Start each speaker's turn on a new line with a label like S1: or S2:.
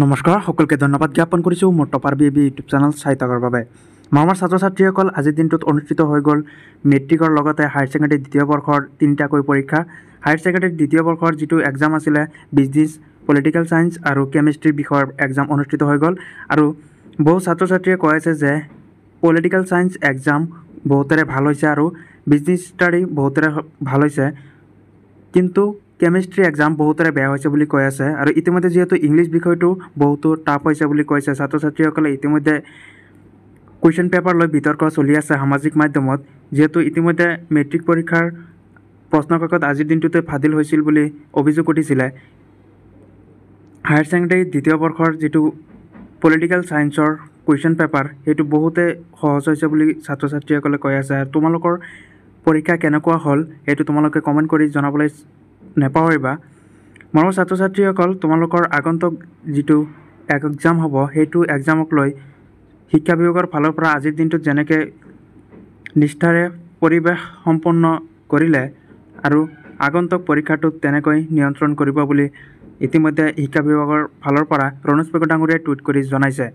S1: নমস্কাৰ সকলকে ধন্যবাদ জ্ঞাপন কৰিছোঁ মোৰ টপাৰ বি ইউটিউব চেনেল চাই থকাৰ বাবে। মৰমৰ ছাত্ৰ ছাত্ৰীসকল, আজিৰ দিনটোত অনুষ্ঠিত হৈ গ'ল মেট্ৰিকৰ লগতে হায়াৰ ছেকেণ্ডেৰী দ্বিতীয় বৰ্ষৰ তিনিটাকৈ পৰীক্ষা। হায়াৰ ছেকেণ্ডেৰী দ্বিতীয় বৰ্ষৰ যিটো এক্সাম আছিলে বিজনেছ, পলিটিকেল ছায়েন্স আৰু কেমিষ্ট্ৰি বিষয়ৰ এক্সাম অনুষ্ঠিত হৈ গ'ল। আৰু বহু ছাত্ৰ ছাত্ৰীয়ে কৈ আছে যে পলিটিকেল ছায়েন্স এক্সাম বহুতৰে ভাল হৈছে আৰু বিজনেছ ষ্টাডি বহুতৰে ভাল হৈছে, কিন্তু কেমিষ্ট্ৰি এক্সাম বহুতৰে বেয়া হৈছে বুলি কৈ আছে। আৰু ইতিমধ্যে যিহেতু ইংলিছ বিষয়টো বহুতো টাফ হৈছে বুলি কৈছে, ছাত্ৰ ছাত্ৰীসকলে ইতিমধ্যে কুৱেশ্যন পেপাৰ লৈ বিতৰ্ক চলি আছে সামাজিক মাধ্যমত। যিহেতু ইতিমধ্যে মেট্ৰিক পৰীক্ষাৰ প্ৰশ্নকাকত আজিৰ দিনটোতে ফাদিল হৈছিল বুলি অভিযোগ উঠিছিলে। হায়াৰ ছেকেণ্ডেৰী দ্বিতীয় বৰ্ষৰ যিটো পলিটিকেল ছায়েন্সৰ কুৱেশ্যন পেপাৰ সেইটো বহুতে সহজ হৈছে বুলি ছাত্ৰ ছাত্ৰীসকলে কৈ আছে। আৰু তোমালোকৰ পৰীক্ষা কেনেকুৱা হ'ল সেইটো তোমালোকে কমেণ্ট কৰি জনাবলৈ নেপাহৰিবা। মৰমৰ ছাত্ৰ ছাত্ৰীসকল, তোমালোকৰ আগন্তুক যিটো এক্সাম হ'ব সেইটো এক্সামক লৈ শিক্ষা বিভাগৰ ফালৰ পৰা আজিৰ দিনটোত যেনেকৈ নিষ্ঠাৰে পৰিৱেশ সম্পন্ন কৰিলে আৰু আগন্তুক পৰীক্ষাটোত তেনেকৈ নিয়ন্ত্ৰণ কৰিব বুলি ইতিমধ্যে শিক্ষা বিভাগৰ ফালৰ পৰা ৰণোজ পেগু ডাঙৰীয়াই টুইট কৰি জনাইছে।